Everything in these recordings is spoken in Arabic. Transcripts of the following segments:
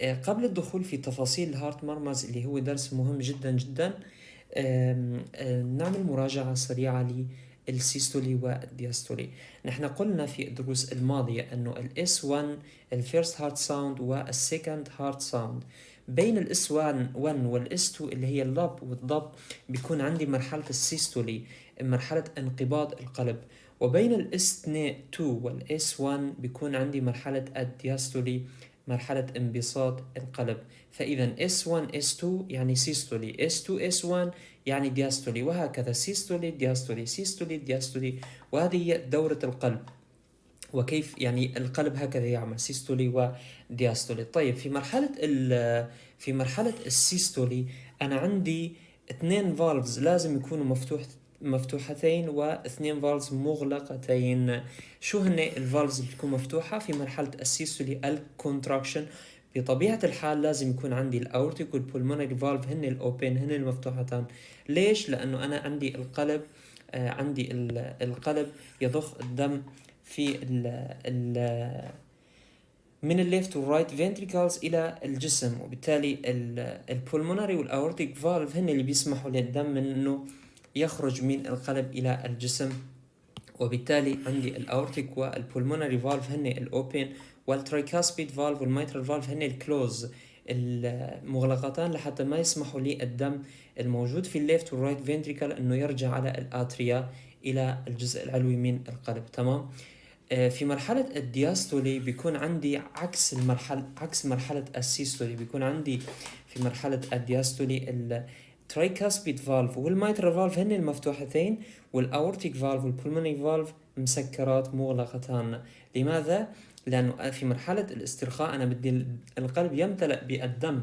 قبل الدخول في تفاصيل الهارت مurmurs اللي هو درس مهم جدا جدا، نعمل مراجعة سريعة للسيستولي والدياستولي. نحن قلنا في الدروس الماضية أنه ال S1 الفيرست هارت ساوند والسيكند هارت ساوند. بين ال S1 وال S2 اللي هي اللب والضب بيكون عندي مرحلة السيستولي، مرحلة انقباض القلب. وبين ال S2 وال S1 بيكون عندي مرحلة الدياستولي، مرحلة انبساط القلب. فإذا S1 S2 يعني سيستولي، S2 S1 يعني دياستولي، وهكذا سيستولي دياستولي سيستولي دياستولي. وهذه هي دورة القلب، وكيف يعني القلب هكذا يعمل سيستولي ودياستولي. طيب في مرحلة السيستولي أنا عندي 2 فالفز لازم يكونوا مفتوحتين واثنين فالفز مغلقتين. شو هن الفالفز اللي بتكون مفتوحة في مرحلة السيستولي؟ الكونتراكشن. بطبيعة الحال لازم يكون عندي الاورتيك والبولمونري فالف هن الاوبن، هن المفتوحتان. ليش؟ لأنه أنا عندي القلب، القلب يضخ الدم في ال من الليفت والرايت فينتريكلز إلى الجسم، وبالتالي البولمونري والأورتيك فالف هن اللي بيسمحوا للدم من أنه يخرج من القلب إلى الجسم. وبالتالي عندي الأورتيك والبولمونري فالف هن الأوبن، والترايكاسبيد فالف والميترال فالف هن الكلوز، المغلقتان، لحتى ما يسمحوا للدم الموجود في الليفت والرايت فينتريكل أنه يرجع على الآتريا إلى الجزء العلوي من القلب. تمام. في مرحلة الدياستولي بيكون عندي عكس مرحلة السيستولي. بيكون عندي في مرحلة الدياستولي الترايكاسبيد فالف والميترال فالف هن المفتوحتين، والأورتيك فالف والبولمونري فالف مسكرات مغلقتان. لماذا؟ لأنه في مرحلة الاسترخاء أنا بدي القلب يمتلئ بالدم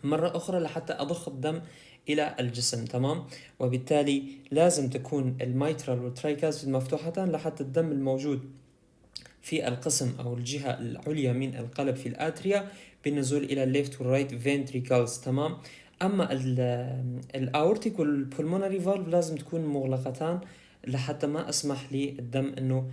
مرة أخرى لحتى أضخ الدم إلى الجسم. تمام. وبالتالي لازم تكون الميترال والترايكاسبيد مفتوحتان لحتى الدم الموجود في القسم أو الجهة العليا من القلب في الآتريا بالنزول إلى الليفت والرايت فينتريكلز. تمام. أما الأورتيك والبولمونري فالف لازم تكون مغلقتان لحتى ما أسمح للدم أنه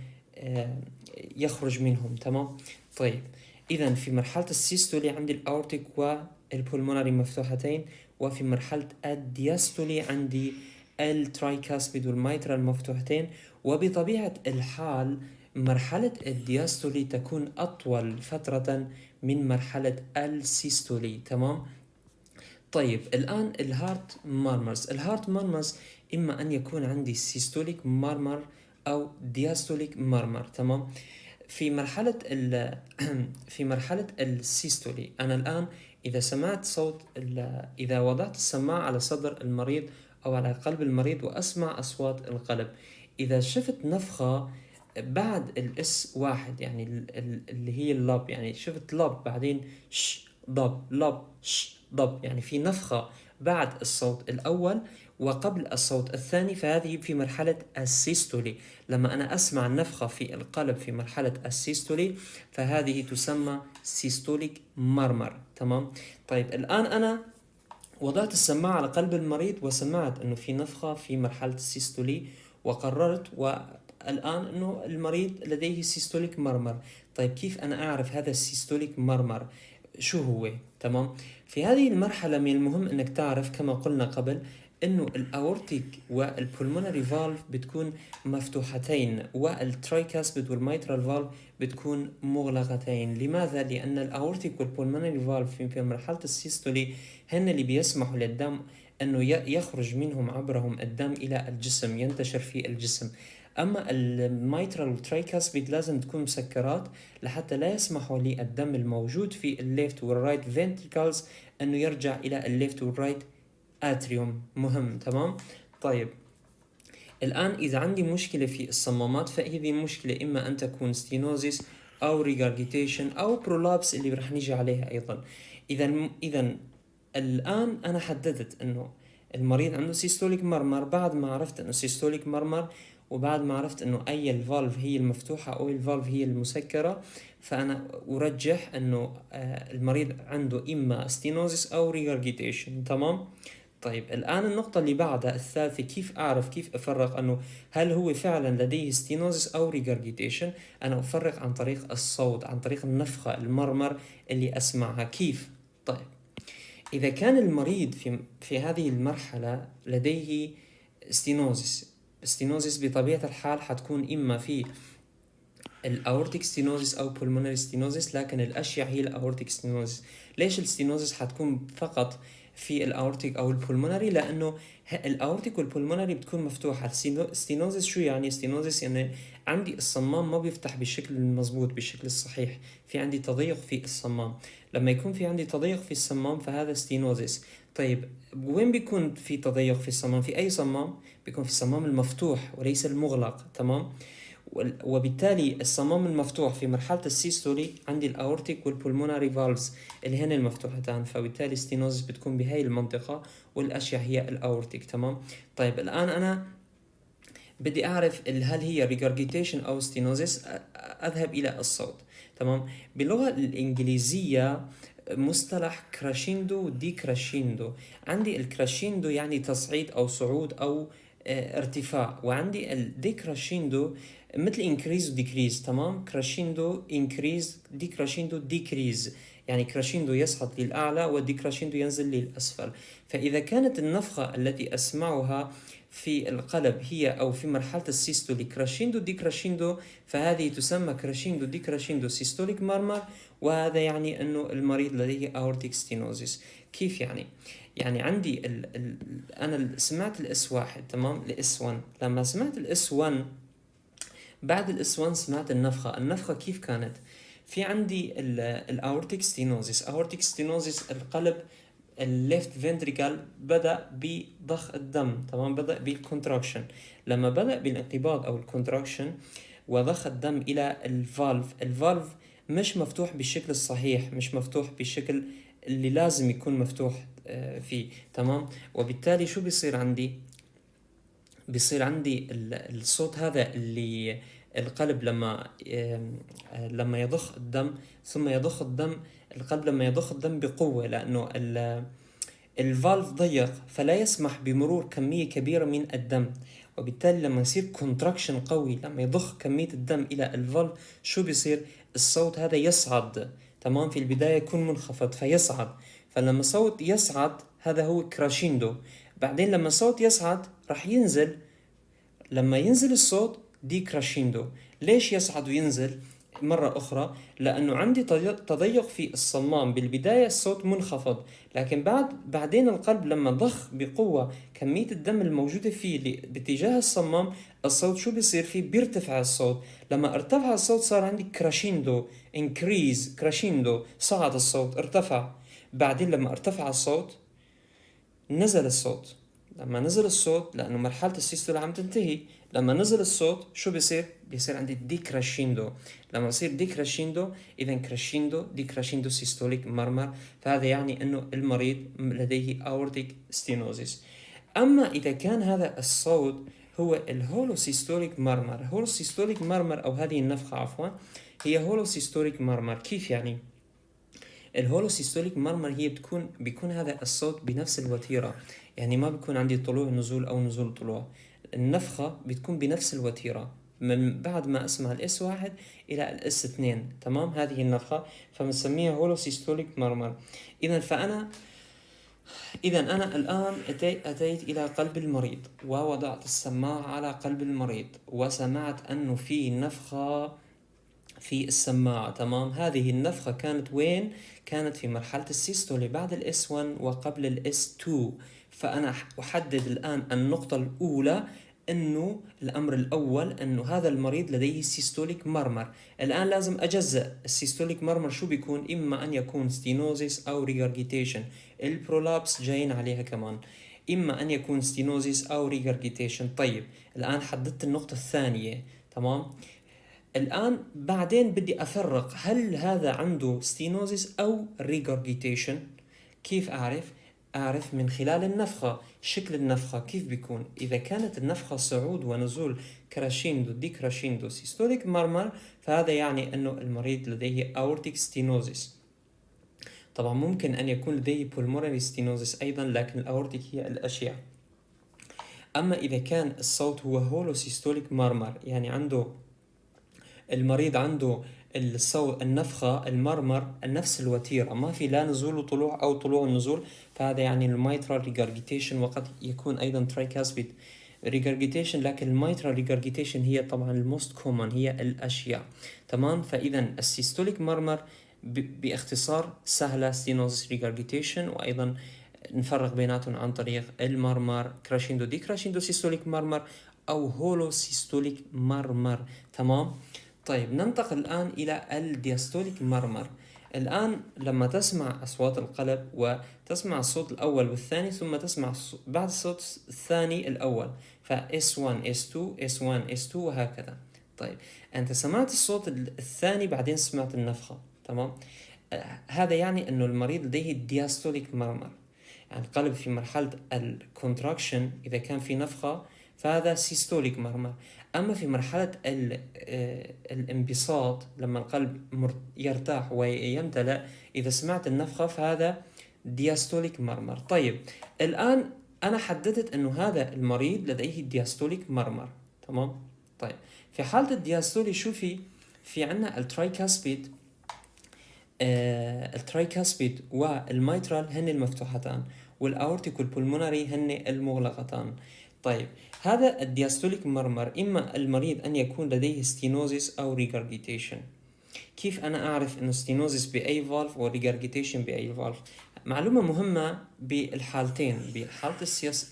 يخرج منهم. تمام. طيب، إذا في مرحلة السيستولي عندي الأورتيك والبولمونري مفتوحتين، وفي مرحلة الدياستولي عندي الترايكاسبيد والميترال مفتوحتين. وبطبيعة الحال مرحلة الدياستولي تكون أطول فترة من مرحلة السيستولي. تمام. طيب الآن الهارت مارمرز إما أن يكون عندي سيستوليك مارمر أو دياستوليك مارمر. تمام. في مرحلة في مرحلة السيستولي أنا الآن إذا سمعت صوت إذا وضعت السماعة على صدر المريض أو على قلب المريض وأسمع أصوات القلب، إذا شفت نفخة بعد الاس واحد يعني اللي هي اللب، يعني شفت لب بعدين ش ضب لب ش ضب، يعني في نفخة بعد الصوت الأول وقبل الصوت الثاني، فهذه في مرحلة السيستولي. لما أنا أسمع النفخة في القلب في مرحلة السيستولي فهذه تسمى سيستوليك مرمر. تمام. طيب الآن أنا وضعت السماعة على قلب المريض وسمعت أنه في نفخة في مرحلة السيستولي، وقررت الآن أنه المريض لديه سيستوليك مرمر. طيب كيف أنا أعرف هذا السيستوليك مرمر شو هو؟ تمام. في هذه المرحلة من المهم أنك تعرف كما قلنا قبل أنه الأورتيك والبولمونري فالف بتكون مفتوحتين، والترايكاسبيد والميترال فالف بتكون مغلقتين. لماذا؟ لأن الأورتيك والبولمونري فالف في مرحلة السيستولي هن اللي بيسمحوا للدم أنه يخرج منهم عبرهم الدم إلى الجسم، ينتشر في الجسم. أما الميترال والترايكاسبيد لازم تكون مسكرات لحتى لا يسمحوا للدم الموجود في الليفت والرايت فينتريكلز أنه يرجع إلى الليفت والرايت اتريوم. مهم. تمام. طيب الآن إذا عندي مشكلة في الصمامات فهذه المشكلة إما أن تكون ستينوزيس أو ريغارجيتيشن أو برولابس اللي رح نيجي عليها أيضا. إذا الآن أنا حددت أنه المريض عنده سيستوليك مرمر بعد ما عرفت أنه سيستوليك مرمر، وبعد ما عرفت أنه أي الفالف هي المفتوحة أو الفالف هي المسكرة، فأنا أرجح أنه المريض عنده إما ستينوزيس أو ريغارجيتيشن. تمام. طيب الآن النقطة اللي بعدها الثالثة، كيف أعرف، كيف أفرق أنه هل هو فعلا لديه ستينوزس أو ريجرجيتيشن؟ أنا أفرق عن طريق الصوت، عن طريق النفخة، المرمر اللي أسمعها. كيف؟ طيب إذا كان المريض في هذه المرحلة لديه ستينوزس بطبيعة الحال حتكون إما في الاورتيك ستينوزس او pulmonary ستينوزس، لكن الاشيع هي الاورتيك ستينوزس. ليش الستينوزس حتكون فقط في الاورتيك او البولمونري؟ لانه الاورتيك والبولمونري بتكون مفتوحه. الستينوزس شو يعني؟ ستينوزس يعني عندي الصمام ما بيفتح بالشكل المضبوط، بالشكل الصحيح، في عندي تضيق في الصمام. لما يكون في عندي تضيق في الصمام فهذا ستينوزس. طيب وين بيكون في تضيق في الصمام؟ في اي صمام؟ بيكون في الصمام المفتوح وليس المغلق، تمام؟ وبالتالي الصمام المفتوح في مرحلة السيستولي عندي الأورتيك والبولموناري فالفز اللي هن المفتوحتان، فبالتالي ستينوزس بتكون بهاي المنطقة والأشياء هي الأورتيك، تمام؟ طيب الآن أنا بدي أعرف هل هي ريجرجيتيشن أو ستينوزس، أذهب إلى الصوت، تمام؟ باللغة الإنجليزية مصطلح كراشيندو ودي كراشيندو. عندي الكراشيندو يعني تصعيد أو صعود أو ارتفاع، وعندي الديكراشيندو مثل انكريز وديكريز، تمام؟ كراشيندو انكريز، ديكراشيندو ديكريز، يعني كراشيندو يصعد للأعلى وديكراشيندو ينزل للأسفل. فإذا كانت النفخة التي أسمعها في القلب هي أو في مرحلة السيستولي كراشيندو ديكراشيندو، فهذه تسمى كراشيندو ديكراشيندو سيستوليك مارمر، وهذا يعني أنه المريض لديه أورتيك ستينوزيس. كيف يعني؟ يعني عندي أنا سمعت الإس واحد، تمام؟ الإس 1. لما سمعت الإس 1 بعد الإس 1 سمعت النفخة كيف كانت؟ في عندي الأورتيك ستينوزيس. أورتيك ستينوزيس القلب الليفت فنتريكال بدأ بضخ الدم، تمام؟ بدأ بالكونتراكشن. لما بدأ بالانقباض أو الكونتراكشن وضخ الدم إلى الفالف مش مفتوح بالشكل الصحيح، مش مفتوح بالشكل اللي لازم يكون مفتوح فيه، تمام؟ وبالتالي شو بيصير عندي؟ بيصير عندي الصوت هذا اللي القلب لما يضخ الدم، ثم يضخ الدم، القلب لما يضخ الدم بقوة، لأنه الفالف ضيق فلا يسمح بمرور كمية كبيرة من الدم، وبالتالي لما يصير كونتراكشن قوي، لما يضخ كمية الدم إلى الفالف، شو بيصير؟ الصوت هذا يصعد، تمام؟ في البداية يكون منخفض فيصعد، فلما صوت يصعد هذا هو كراشيندو. بعدين لما الصوت يصعد راح ينزل، لما ينزل الصوت دي كراشيندو. ليش يصعد وينزل مرة أخرى؟ لأنه عندي تضيق في الصمام. بالبداية الصوت منخفض، لكن بعدين القلب لما ضخ بقوة كمية الدم الموجودة فيه باتجاه الصمام، الصوت شو بيصير فيه؟ بيرتفع الصوت. لما ارتفع الصوت صار عندي كراشيندو، انكريز، كراشيندو، صعد الصوت، ارتفع. بعدين لما ارتفع الصوت نزل الصوت. لما نزل الصوت، لأنه مرحلة السيستولا عم تنتهي، لما نزل الصوت شو بيصير؟ بيصير عندي دي كراشيندو. لما يصير دي كراشيندو، إذا كراشيندو دي كراشيندو سيستوليك مرمر، فهذا يعني أنه المريض لديه أورتيك ستينوزيس. أما إذا كان هذا الصوت هو الهولوسيستوليك مرمر، هولوسيستوليك مرمر أو هذه النفخة عفوا هي هولوسيستوليك مرمر. كيف يعني؟ الهولوسيستوليك مرمر هي بيكون هذا الصوت بنفس الوتيرة، يعني ما بيكون عندي طلوع نزول أو نزول طلوع، النفخة بتكون بنفس الوتيرة من بعد ما أسمع الإس واحد إلى الإس 2، تمام؟ هذه النفخة فبنسميها هولوسيستوليك مرمر. إذا أنا الآن أتيت إلى قلب المريض ووضعت السماعة على قلب المريض وسمعت أنه في نفخة في السماعة، تمام؟ هذه النفخة كانت وين؟ كانت في مرحلة السيستولي بعد الإس 1 وقبل الإس 2. فأنا أحدد الآن النقطة الأولى، أنه الأمر الأول أنه هذا المريض لديه سيستوليك مرمر. الآن لازم أجزأ السيستوليك مرمر شو بيكون؟ إما أن يكون ستينوزيس أو ريجرجيتيشن، البرولابس جايين عليها كمان، إما أن يكون ستينوزيس أو ريجرجيتيشن. طيب الآن حددت النقطة الثانية، تمام؟ الآن بعدين بدي أفرق هل هذا عنده ستينوزيس أو ريجورجيتيشن. كيف أعرف؟ أعرف من خلال النفخة، شكل النفخة كيف بيكون. إذا كانت النفخة صعود ونزول كراشيندو دي كراشيندو سيستوليك مرمر، فهذا يعني أنه المريض لديه أورتيك ستينوزيس. طبعا ممكن أن يكون لديه pulmonary stenosis أيضا، لكن الأورتيك هي الأشيع. أما إذا كان الصوت هو هولوسيستوليك مرمر، يعني عنده المريض عنده الصوت النفخة المرمر نفس الوتيرة، ما في لا نزول وطلوع أو طلوع ونزول، فهذا يعني الميترال ريجارجيتيشن، وقد يكون أيضا ترايكاسبيد ريجارجيتيشن، لكن الميترال ريجارجيتيشن هي طبعا الموست كومن، هي الأشيع. تمام. فإذا السيستوليك مرمر باختصار سهلة ستينوزيس ريجارجيتيشن، وأيضا نفرق بيناتهم عن طريق المرمر كراشيندو دي كراشيندو سيستوليك مرمر أو هولو سيستوليك مرمر. تمام. طيب ننتقل الآن إلى الدياستوليك مرمر. الآن لما تسمع أصوات القلب وتسمع الصوت الأول والثاني، ثم تسمع بعد الصوت الثاني الأول، ف S1 S2 S1 S2 وهكذا. طيب أنت سمعت الصوت الثاني بعدين سمعت النفخة. تمام. هذا يعني أنه المريض لديه دياستوليك مرمر، يعني القلب في مرحلة الكونتراكشن إذا كان في نفخة فهذا سيستوليك مرمر. أما في مرحلة الانبساط لما القلب يرتاح ويمتلئ، إذا سمعت النفخة فهذا دياستوليك مرمر. طيب الآن أنا حددت أنه هذا المريض لديه دياستوليك مرمر. تمام. طيب في حالة الدياستولي شو في عنا الترايكاسبيد، الترايكاسبيد والميترال هن المفتوحتان، والأورتيك والبولمونري هن المغلقتان. طيب هذا الدياستوليك مرمر إما المريض أن يكون لديه ستينوزيس أو ريجارجيتيشن. كيف أنا أعرف أنه ستينوزيس بأي فالف وريجارجيتيشن بأي فالف؟ معلومة مهمة بالحالتين، بحالة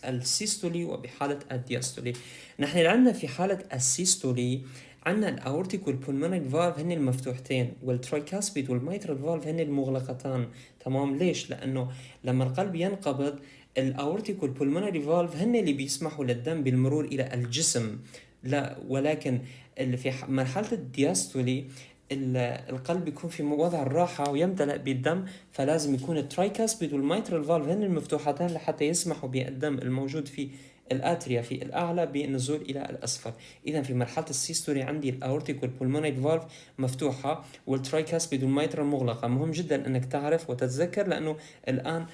السيستولي وبحالة الدياستولي. نحن عندنا في حالة السيستولي عندنا الأورتيك والبولمونري فالف هن المفتوحتين، والترايكاسبيد والميترال فالف هن المغلقتان. تمام. ليش؟ لأنه لما القلب ينقبض الأورتيك والبولمونري فالف هن اللي بيسمحوا للدم بالمرور إلى الجسم، لا ولكن اللي في مرحلة الدياستولي القلب يكون في وضع الراحة ويمتلئ بالدم، فلازم يكون الترايكاسبيد والميترال فالف هن المفتوحتان لحتى يسمحوا بالدم الموجود في الاتريا في الاعلى بالنزول الى الاسفل. اذا في مرحله السيستولي عندي الاورتيك والبولمونري فالف مفتوحه والترايكاسبيد والميترال مغلقه. مهم جدا انك تعرف وتتذكر، لانه الان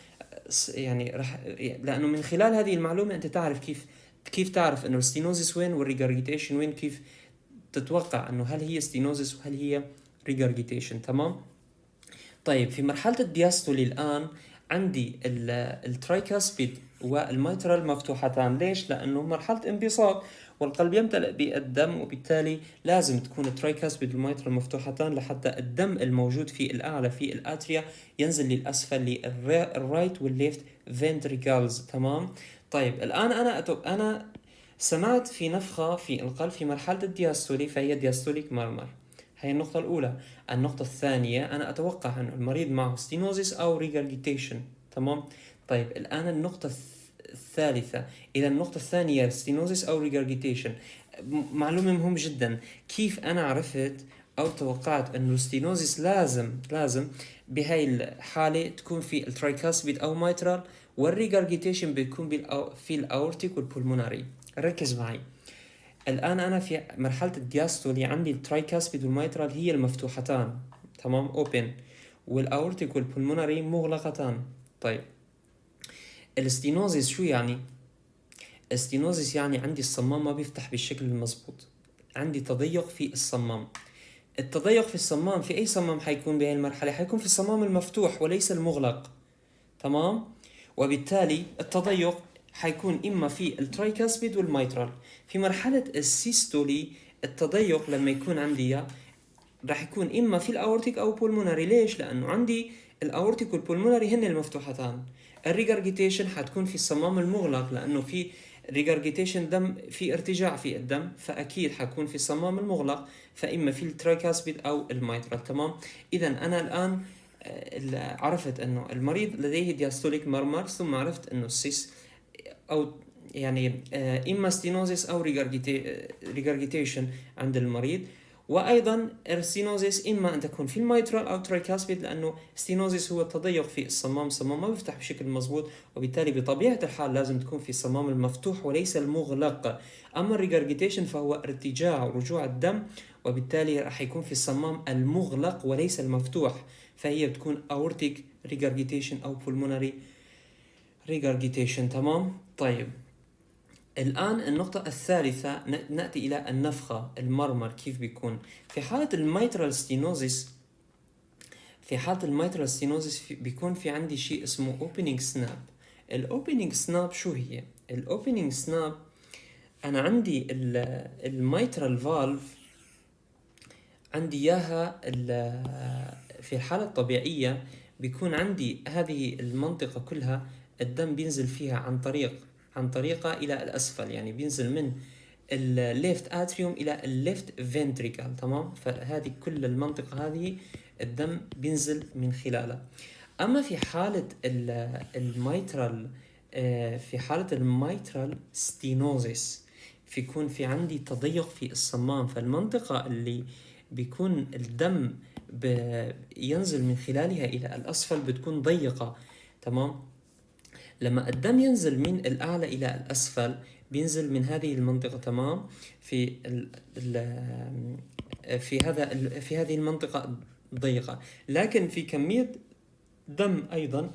يعني لانه من خلال هذه المعلومه انت تعرف كيف تعرف انه الستينوزيس وين والريجارجيتيشن وين، كيف تتوقع انه هل هي ستينوزيس وهل هي ريجارجيتيشن. تمام. طيب في مرحله الدياستولي الان عندي الترايكاسبيد والميترال مفتوحتان. ليش؟ لأنه مرحلة انبساط والقلب يمتلئ بالدم، وبالتالي لازم تكون الترايكاسبيد والميترال مفتوحتان لحتى الدم الموجود في الأعلى في الآتريا ينزل للأسفل للرايت والليفت فنتريكلز. تمام. طيب الآن أنا سمعت في نفخة في القلب في مرحلة الدياستولي، فهي دياستوليك مرمر. هي النقطة الأولى. النقطة الثانية أنا أتوقع أن المريض معه ستينوزيس أو ريجارجيتيشن. تمام. طيب الآن النقطة الثالثة، إذا النقطة الثانية ستينوزيس أو ريجارجيتيشن، معلومة مهم جدا. كيف أنا عرفت أو توقعت أنه الستينوزيس لازم بهاي الحالة تكون في الترايكاسبيد أو ميترال، والريجارجيتيشن بيكون في الأورتيك والبولموناري. ركز معي. الآن أنا في مرحلة الدياستولي عندي الترايكاسبيد والميترال هي المفتوحتان. تمام. اوبن. والأورتيك والبولموناري مغلقتان. طيب الستينوزيس شو يعني؟ الستينوزيس يعني عندي الصمام ما بيفتح بالشكل المضبوط، عندي تضيق في الصمام. التضيق في الصمام في أي صمام حيكون بهذه المرحلة؟ حيكون في الصمام المفتوح وليس المغلق. تمام. وبالتالي التضيق حيكون إما في الترايكاسبيد والميترال. في مرحلة السيستولي التضيق لما يكون عندي راح يكون إما في الأورتيك أو بولموناري. ليش؟ لأنه عندي الأورتيك والبولموناري هن المفتوحتان. الريجارجيتيشن حتكون في الصمام المغلق، لأنه في ريجارجيتيشن دم في ارتجاع في الدم، فأكيد حكون في الصمام المغلق، فإما في الترايكاسبيد أو الميترال. تمام. إذا أنا الآن عرفت أنه المريض لديه دياستوليك مرمر، ثم عرفت أنه السيس أو يعني إما ستينوزيس أو ريجارجيتيشن عند المريض. وأيضا الستينوزيس إما أن تكون في الميترال أو ترايكاسبيد، لأنه ستينوزيس هو التضيق في الصمام ما بيفتح بشكل مضبوط، وبالتالي بطبيعة الحال لازم تكون في الصمام المفتوح وليس المغلق. أما الريجارجيتيشن فهو ارتجاع ورجوع الدم، وبالتالي راح يكون في الصمام المغلق وليس المفتوح. فهي بتكون aortic regurgitation أو pulmonary regurgitation. تمام. طيب الآن النقطة الثالثة نأتي إلى النفخة، المرمر كيف بيكون في حالة الميترال ستينوزيس. في حالة الميترال ستينوزيس بيكون في عندي شيء اسمه opening snap. الاوبننج سناب شو هي؟ الاوبننج سناب أنا عندي الميترال فالف عندي إياها في الحالة الطبيعية بيكون عندي هذه المنطقة كلها الدم بينزل فيها عن طريقة إلى الأسفل، يعني بينزل من الليفت اتريوم الى الليفت فنتريكال. تمام. فهذه كل المنطقه هذه الدم بينزل من خلالها. اما في حاله الميترال في حاله الميترال ستينوزيس يكون في عندي تضيق في الصمام، فالمنطقه اللي بيكون الدم ينزل من خلالها الى الاسفل بتكون ضيقه. تمام. لما الدم ينزل من الأعلى إلى الأسفل بينزل من هذه المنطقة. تمام. في في هذه المنطقة ضيقة، لكن في كمية دم أيضا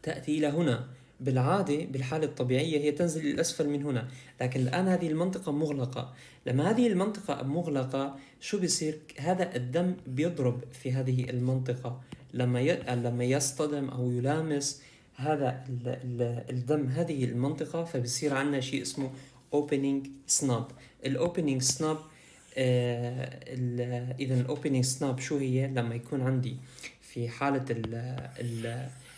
تأتي إلى هنا. بالعادة بالحالة الطبيعية هي تنزل إلى الأسفل من هنا، لكن الآن هذه المنطقة مغلقة. لما هذه المنطقة مغلقة شو بيصير؟ هذا الدم بيضرب في هذه المنطقة لما يصطدم أو يلامس هذا الدم هذه المنطقة، فبصير عندنا شيء اسمه opening snap. الاوبننج سناب إذا الاوبننج سناب شو هي؟ لما يكون عندي في حالة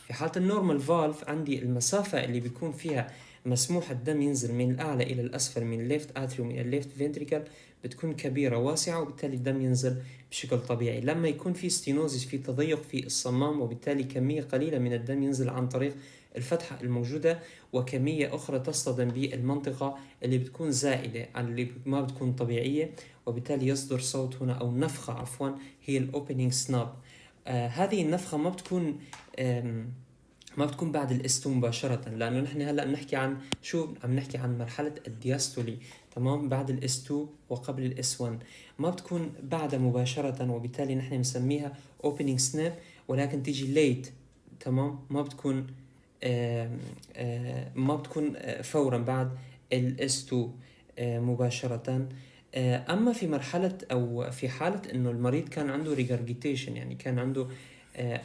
في حالة النورمال فالف عندي المسافة اللي بيكون فيها مسموح الدم ينزل من الأعلى إلى الأسفل من الليفت اتريوم إلى الليفت فنتريكل بتكون كبيرة واسعة، وبالتالي الدم ينزل بشكل طبيعي. لما يكون في ستينوزيس في تضيق في الصمام، وبالتالي كمية قليلة من الدم ينزل عن طريق الفتحة الموجودة، وكمية أخرى تصطدم بالمنطقة اللي بتكون زائدة عن اللي ما بتكون طبيعية، وبالتالي يصدر صوت هنا أو نفخة عفوا هي الأوبننج سناب. هذه النفخة ما بتكون بعد الاس2 مباشرة، لأنه نحن هلأ بنحكي عن شو؟ عم نحكي عن مرحلة الدياستولي. تمام. بعد الاس2 وقبل الاس1 ما بتكون بعدها مباشرة، وبالتالي نحن نسميها opening snap، ولكن تيجي late. تمام. ما بتكون فورا بعد الاس2 مباشرة. أما في مرحلة أو في حالة إنه المريض كان عنده regurgitation، يعني كان عنده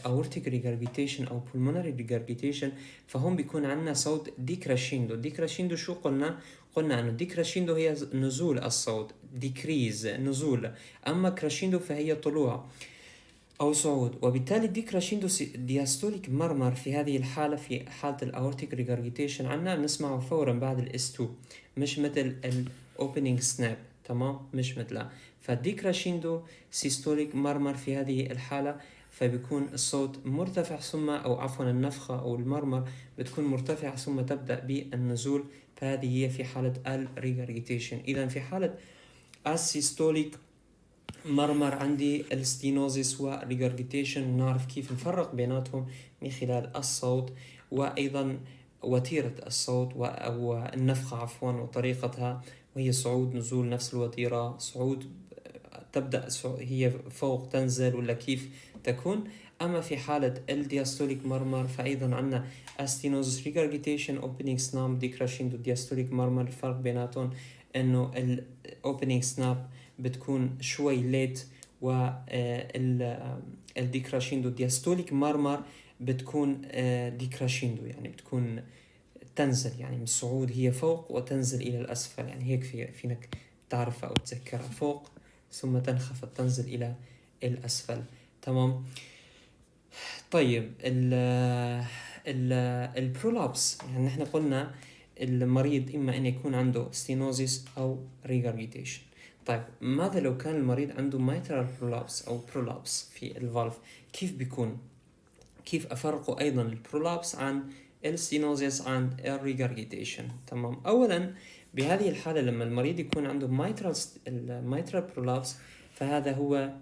aortic regurgitation أو pulmonary regurgitation، فهم بيكون عندنا صوت ديكراشيندو. ديكراشيندو شو قلنا؟ قلنا أنه ديكراشيندو هي نزول الصوت، ديكريز نزول، أما كراشيندو فهي طلوع أو صعود. وبالتالي الديكراشيندو دياستوليك مرمر في هذه الحالة، في حالة الأورتيك ريجرجيتيشن عنا نسمعه فورا بعد الاس2، مش مثل الأوبننج سناب. تمام. مش مثلها. فالديكراشيندو سيستوليك مرمر في هذه الحالة، فبيكون الصوت مرتفع ثم أو عفوا النفخة أو المرمر بتكون مرتفعة ثم تبدأ بالنزول، فهذه هي في حالة الريجرجيتيشن. إذا في حالة السيستوليك مرمر عندي الستينوزيس والريجرجيتيشن، ونعرف كيف نفرق بيناتهم من خلال الصوت، وأيضا وتيرة الصوت أو النفخة عفوا وطريقتها، وهي صعود نزول نفس الوتيرة. صعود تبدأ هي فوق تنزل ولا كيف تكون. أما في حالة الدياستوليك مرمر فأيضا عندنا استينوزيس ريجرجيتيشن اوبننج سناب ديكراشيندو دياستوليك مرمر. الفرق بيناتهم إنه الاوبننج سناب بتكون شوي ليت، والديكراشيندو دياستوليك مرمر بتكون ديكراشيندو، يعني بتكون تنزل، يعني من الصعود هي فوق وتنزل إلى الأسفل، يعني هيك فينك تعرفها أو تذكرها، فوق ثم تنخفض تنزل إلى الأسفل. تمام. طيب البرولابس، يعني نحن قلنا المريض إما أن يكون عنده ستينوزيس أو ريجرجيتيشن. طيب ماذا لو كان المريض عنده مايترال برولابس أو برولابس في الفالف؟ كيف بيكون؟ كيف أفرقه أيضا البرولابس عن الستينوزيس عن الريجرجيتيشن؟ تمام. أولا بهذه الحالة لما المريض يكون عنده مايترال برولابس، فهذا هو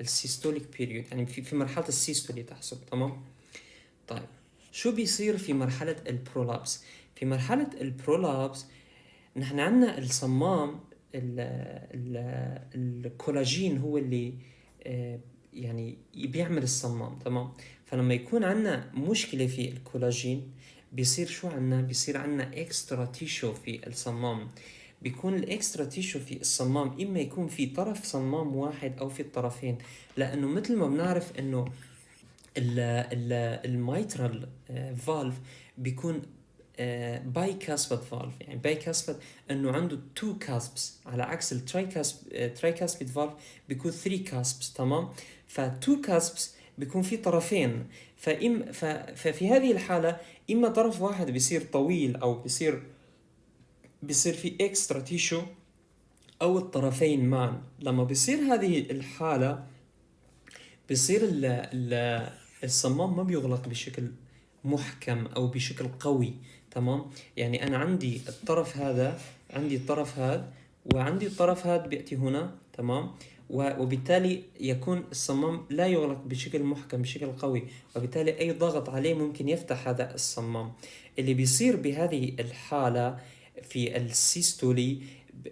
السيستوليك بيريود، يعني في مرحلة السيستولي تحصل. تمام. طيب شو بيصير في مرحلة البرولابس؟ في مرحلة البرولابس نحن عندنا الصمام الكولاجين هو اللي يعني بيعمل الصمام. تمام. فلما يكون عنا مشكلة في الكولاجين بيصير شو عنا؟ بيصير عنا اكسترا تيشو في الصمام. بيكون الاكسترا تيشو في الصمام اما يكون في طرف صمام واحد او في الطرفين، لانه مثل ما بنعرف انه الميترال فالف بيكون باي كاسبت فالف. يعني باي كاسبت انه عنده تو كاسبس، على عكس التراي كاسبت فالف بيكون 3 كاسبس. تمام. فتو كاسبس بيكون في طرفين. ففي هذه الحالة اما طرف واحد بيصير طويل او بيصير في اكسترا تيشو، او الطرفين معا. لما بيصير هذه الحالة بيصير الصمام ما بيغلق بشكل محكم او بشكل قوي. تمام. يعني انا عندي الطرف هذا، عندي الطرف هذا، وعندي الطرف هذا بيأتي هنا. تمام. وبالتالي يكون الصمام لا يغلق بشكل محكم بشكل قوي، وبالتالي اي ضغط عليه ممكن يفتح هذا الصمام. اللي بيصير بهذه الحالة في السيستولي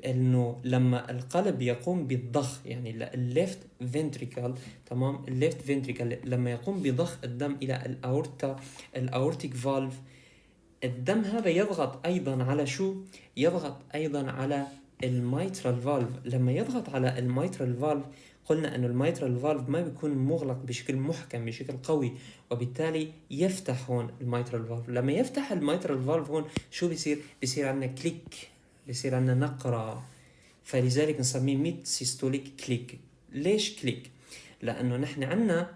انه لما القلب يقوم بالضخ، يعني الليفت فنتريكل، تمام، الليفت فنتريكل لما يقوم بضخ الدم الى الاورتا، الاورتيك فالف، الدم هذا يضغط ايضا على شو؟ يضغط ايضا على الميترال فالف. لما يضغط على الميترال فالف قلنا انه الميترال فالف ما بيكون مغلق بشكل محكم بشكل قوي، وبالتالي يفتح هون الميترال فالف. لما يفتح الميترال فالف هون شو بيصير؟ بيصير عندنا كليك، بيصير عندنا نقرة. فلذلك نسميه ميد سيستوليك كليك. ليش كليك؟ لانه نحن عندنا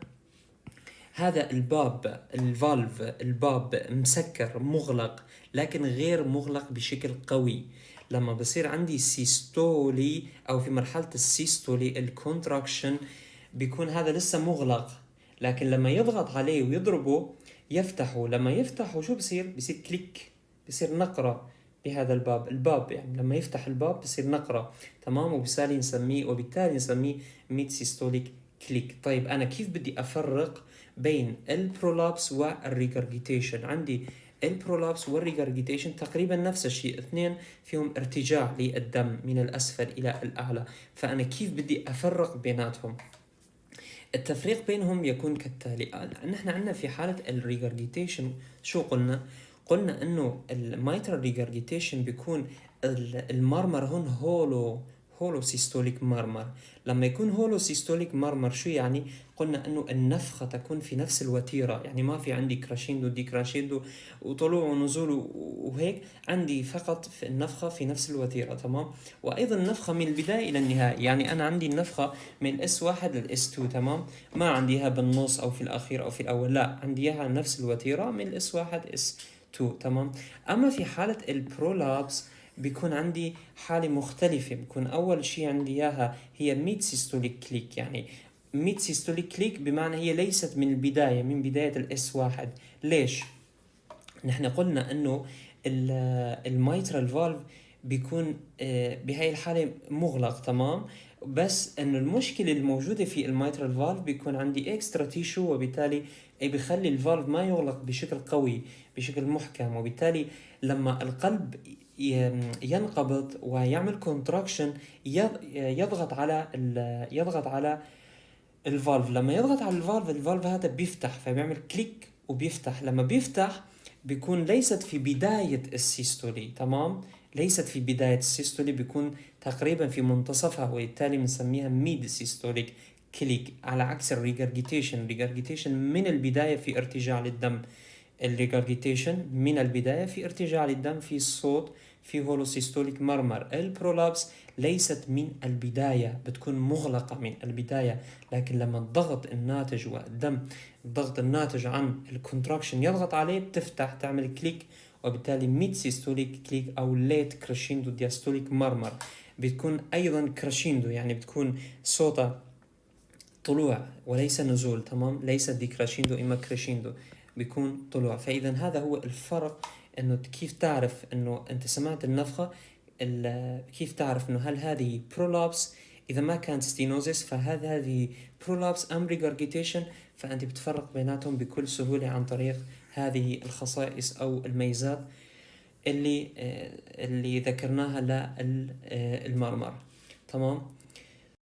هذا الباب، الفالف، الباب مسكر مغلق، لكن غير مغلق بشكل قوي. لما بصير عندي سيستولي او في مرحلة السيستولي الكونتراكشن بيكون هذا لسه مغلق، لكن لما يضغط عليه ويضربه يفتحه. لما يفتحه شو بصير؟ بصير كليك، بصير نقرة بهذا الباب يعني لما يفتح الباب بصير نقرة. تمام. وبالتالي نسميه ميد سيستوليك كليك. طيب انا كيف بدي افرق بين البرولابس والريجرجيتيشن؟ عندي البرولابس والريجرجيتيشن تقريبا نفس الشيء، اثنين فيهم ارتجاع للدم من الأسفل إلى الأعلى. فأنا كيف بدي أفرق بيناتهم؟ التفريق بينهم يكون كالتالي. نحن عندنا في حالة الريجرجيتيشن شو قلنا؟ قلنا انه الميترال ريجرجيتيشن بيكون المرمر هون هولو سيستوليك مرمر. لما يكون هولو سيستوليك مرمر شو يعني؟ قلنا انه النفخة تكون في نفس الوتيرة، يعني ما في عندي كراشيندو دي كراشيندو وطلوع ونزول وهيك، عندي فقط في النفخة في نفس الوتيرة. تمام. وايضا النفخة من البداية الى النهاية، يعني انا عندي النفخة من الاس 1 للاس 2. تمام. ما عندي اياها بالنص او في الاخير او في الاول، لا، عندي اياها نفس الوتيرة من الاس 1 اس 2. تمام. اما في حالة البرولابس بيكون عندي حالة مختلفة. بيكون أول شيء عندي إياها هي ميد سيستوليك كليك. يعني ميد سيستوليك كليك بمعنى هي ليست من البداية، من بداية الاس 1. ليش؟ نحن قلنا انه الميترال فالف بيكون بهاي الحالة مغلق. تمام. بس انه المشكلة الموجودة في الميترال فالف بيكون عندي اكسترا تيشو، وبالتالي بيخلي الفالف ما يغلق بشكل قوي بشكل محكم. وبالتالي لما القلب ينقبض ويعمل كونتراكشن يضغط على الفالف. لما يضغط على الفالف هذا بيفتح، فبيعمل كليك وبيفتح. لما بيفتح بيكون ليست في بداية السيستولي. تمام. ليست في بداية السيستولي، بيكون تقريبا في منتصفها، وبالتالي بنسميها ميد سيستوليك كليك. على عكس الريجرجيتيشن من البداية في ارتجاع للدم. الريجرجيتيشن من البداية في ارتجاع للدم، في الصوت، في هولوسيستوليك مرمر. البرولابس ليست من البداية، بتكون مغلقة من البداية، لكن لما الضغط الناتج والدم، الضغط الناتج عن الكونتراكشن يضغط عليه بتفتح، تعمل كليك، وبالتالي ميد سيستوليك كليك او ليت كراشيندو دياستوليك مرمر. بتكون ايضا كراشيندو، يعني بتكون صوتها طلوع وليس نزول. تمام. ليس دي كراشيندو اما كراشيندو، بيكون طلوع. فاذا هذا هو الفرق، انه كيف تعرف انه انت سمعت النفخة، كيف تعرف انه هل هذه برولابس. اذا ما كانت ستينوزيس فهذه برولابس ام ريجرجيتيشن، فانت بتفرق بيناتهم بكل سهولة عن طريق هذه الخصائص او الميزات اللي ذكرناها للمرمر. تمام.